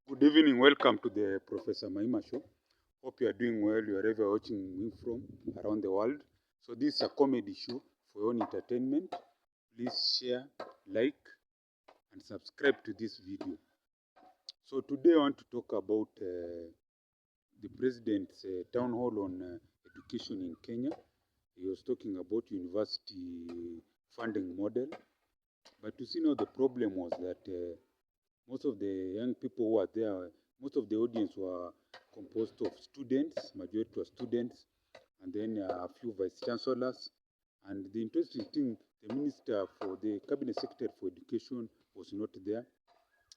Good evening, welcome to the Professor Maima show. Hope you are doing well wherever watching me from around the world. So this is a comedy show for your own entertainment. Please share, like, and subscribe to this video. So today I want to talk about the president's town hall on education in Kenya. He was talking about university funding model. But you see now the problem was that most of the young people who are there, most of the audience were composed of students, majority were students, and then a few vice chancellors. And the interesting thing, the minister for the cabinet secretary for education was not there.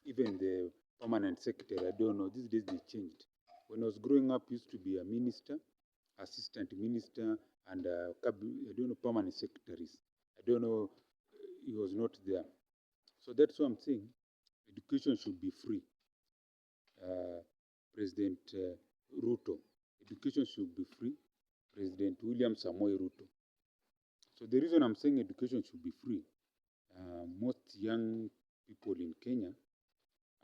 Even the permanent secretary, I don't know, these days they changed. When I was growing up, used to be a minister, assistant minister, and I don't know, permanent secretaries. I don't know, he was not there. So that's what I'm saying. Education should be free. President Ruto. Education should be free. President William Samoei Ruto. So the reason I'm saying education should be free, most young people in Kenya,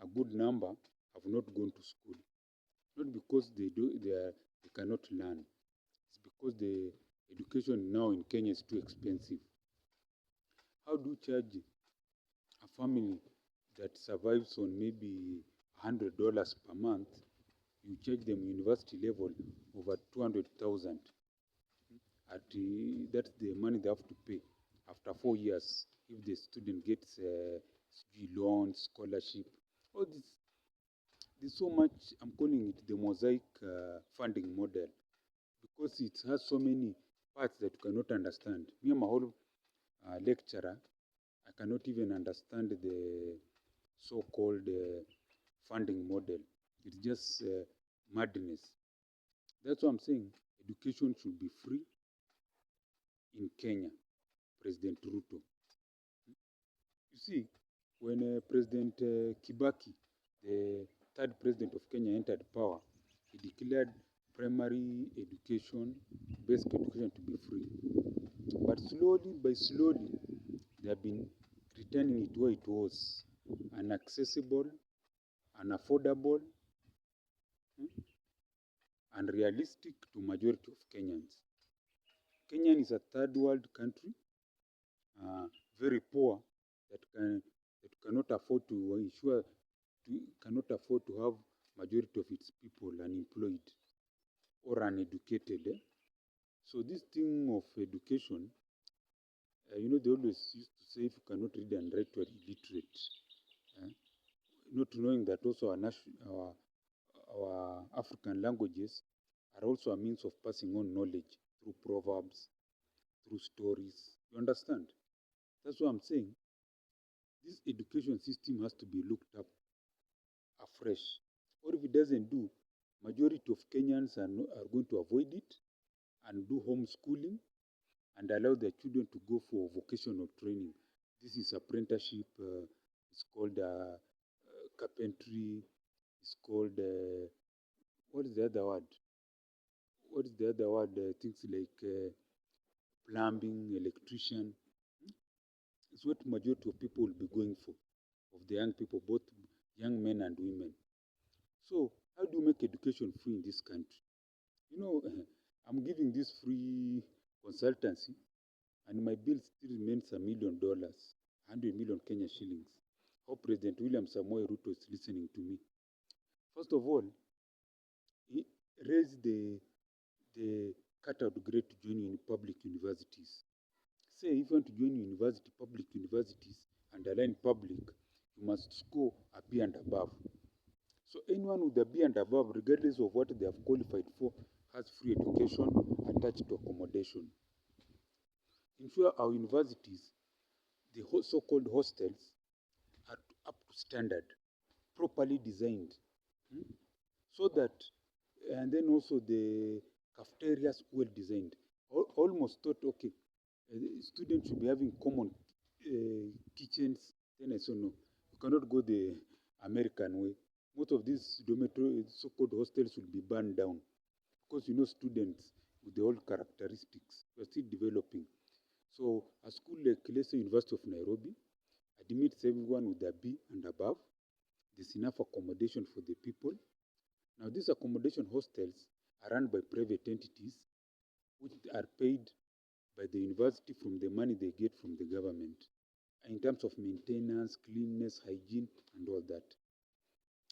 a good number, have not gone to school. Not because they cannot learn. It's because the education now in Kenya is too expensive. How do you charge a family that survives on maybe $100 per month? You charge them university level over 200,000. That's the money they have to pay after 4 years if the student gets loans, scholarship. All this, there's so much. I'm calling it the mosaic funding model because it has so many parts that you cannot understand. Me, I'm a whole lecturer. I cannot even understand the so-called funding model. It's just madness. That's what I'm saying. Education should be free in Kenya, President Ruto. You see, when President Kibaki, the third president of Kenya, entered power, he declared primary education, basic education to be free. But slowly, they have been returning it where it was, inaccessible, unaffordable, and realistic to majority of Kenyans. Kenya is a third world country, very poor, that cannot afford to have majority of its people unemployed or uneducated. So this thing of education, they always used to say if you cannot read and write, you are illiterate. Not knowing that also our African languages are also a means of passing on knowledge through proverbs, through stories. You understand? That's what I'm saying. This education system has to be looked up afresh. Or if it doesn't do, majority of Kenyans are going to avoid it and do homeschooling and allow their children to go for vocational training. This is apprenticeship. It's called carpentry. It's called what is the other word? What is the other word? Things like plumbing, electrician. It's what majority of people will be going for, of the young people, both young men and women. So how do you make education free in this country? I'm giving this free consultancy, and my bill still remains $1 million, 100 million Kenya shillings. Hope President William Samoei Ruto is listening to me. First of all, he raised the cutout grade to join in public universities. Say if you want to join public universities, underline public, you must score a B and above. So anyone with a B and above, regardless of what they have qualified for, has free education attached to accommodation. Ensure our universities, the so-called hostels, are up to standard, properly designed, so that, and then also the cafeterias well designed. Almost thought, okay, students should be having common kitchens. Then I said, no, you cannot go the American way. Most of these dormitory, so-called hostels will be burned down because students with the old characteristics, we're still developing. So a school like, let's say, University of Nairobi, admits everyone with a B and above. The there's enough accommodation for the people. Now, these accommodation hostels are run by private entities which are paid by the university from the money they get from the government in terms of maintenance, cleanliness, hygiene, and all that.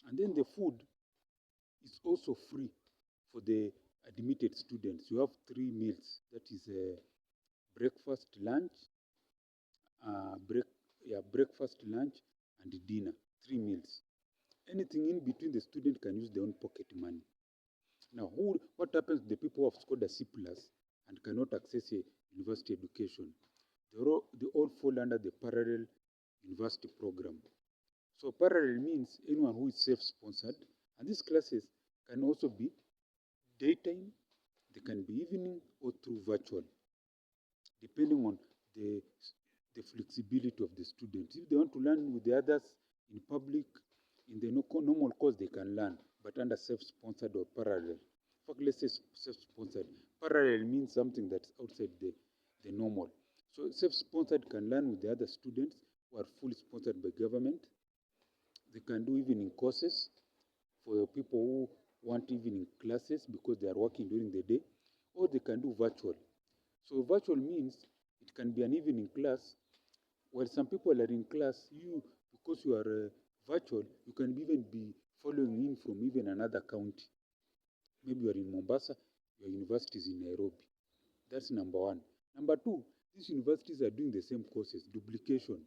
And then the food is also free for the admitted students. You have 3 meals. That is breakfast, lunch, uh, break, breakfast, lunch, and dinner. 3 meals. Anything in between, the student can use their own pocket money. Now, what happens to the people who have scored a C plus and cannot access a university education? They all fall under the parallel university program. So parallel means anyone who is self-sponsored, and these classes can also be daytime, they can be evening or through virtual, depending on the, the flexibility of the students. If they want to learn with the others in public, in the normal course, they can learn, but under self-sponsored or parallel. In fact, let's say self-sponsored. Parallel means something that's outside the normal. So self-sponsored can learn with the other students who are fully sponsored by government. They can do evening courses for people who want evening classes because they are working during the day, or they can do virtual. So virtual means it can be an evening class. While some people are in class, because you are virtual, you can even be following in from even another county. Maybe you are in Mombasa, your university is in Nairobi. That's number one. Number two, these universities are doing the same courses, duplication.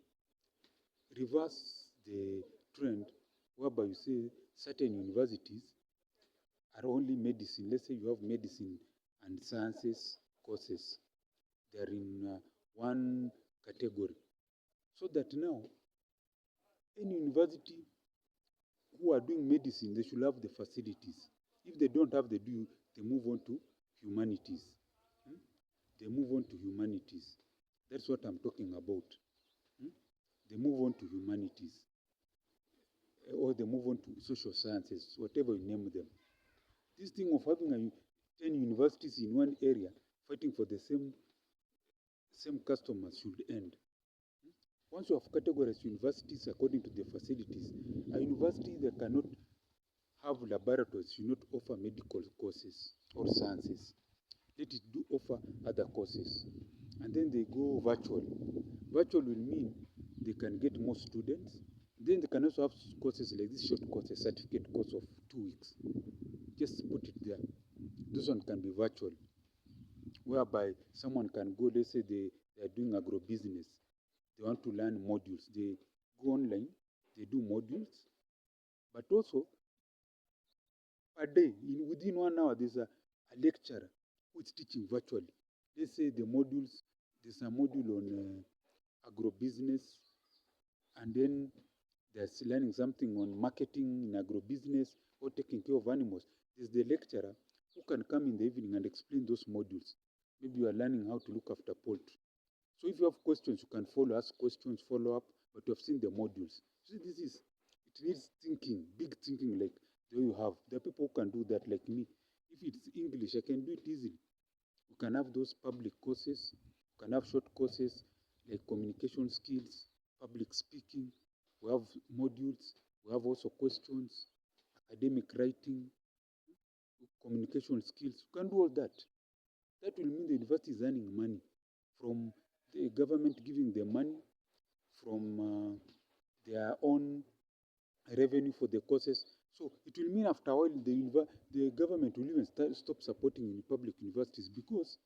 Reverse the trend whereby you say certain universities are only medicine. Let's say you have medicine and sciences courses. They're in one category. So that now, any university who are doing medicine, they should have the facilities. If they don't have, they move on to humanities. Hmm? They move on to humanities. That's what I'm talking about. Hmm? They move on to humanities. Or they move on to social sciences, whatever you name them. This thing of having 10 universities in one area fighting for the same customers should end. Once you have categorized universities according to their facilities, a university that cannot have laboratories should not offer medical courses or sciences. Let it do offer other courses. And then they go virtual. Virtual will mean they can get more students. Then they can also have courses like this short courses, certificate course of 2 weeks. Just put it there. This one can be virtual, whereby someone can go, let's say they are doing agro-business. They want to learn modules. They go online, they do modules, but also per day, within 1 hour, there's a lecturer who is teaching virtually. Let's say there's a module on agro-business, and then there's learning something on marketing in agro-business or taking care of animals. There's the lecturer who can come in the evening and explain those modules. Maybe you are learning how to look after poultry. So if you have questions, you can ask questions, follow up, but you have seen the modules. See, it needs thinking, big thinking like the way you have. There are people who can do that like me. If it's English, I can do it easily. You can have those public courses. You can have short courses like communication skills, public speaking. We have modules. We have also questions, academic writing, communication skills. You can do all that. That will mean the university is earning money from the government giving them money, from their own revenue for the courses. So it will mean after a while the government will even stop supporting public universities because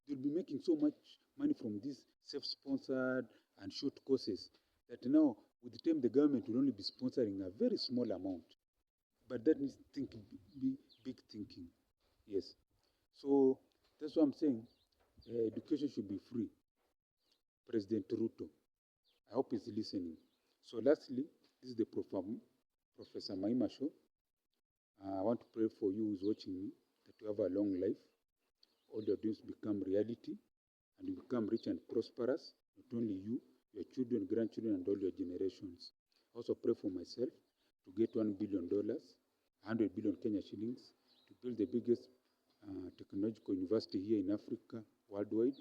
they'll be making so much money from these self-sponsored and short courses that now with the time the government will only be sponsoring a very small amount. But that needs big thinking. Yes. So that's what I'm saying. Education should be free. President Ruto. I hope he's listening. So lastly, this is the Professor Maima show. I want to pray for you who's watching me that you have a long life. All your dreams become reality and you become rich and prosperous. Not only you, your children, grandchildren, and all your generations. I also pray for myself to get $1 billion, 100 billion Kenya shillings, to build the biggest technological university here in Africa, worldwide,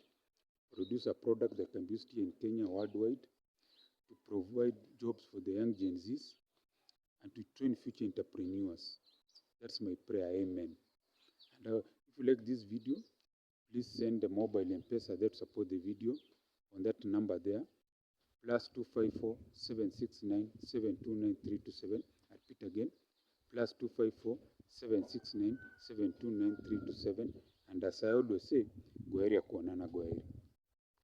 produce a product that can be used here in Kenya, worldwide, to provide jobs for the young Gen Zs, and to train future entrepreneurs. That's my prayer. Amen. And if you like this video, please send the mobile M-Pesa that support the video on that number there, +254 769 729 I repeat again, +254 769 729 And as I always say, Goeria Kuonana Goeri.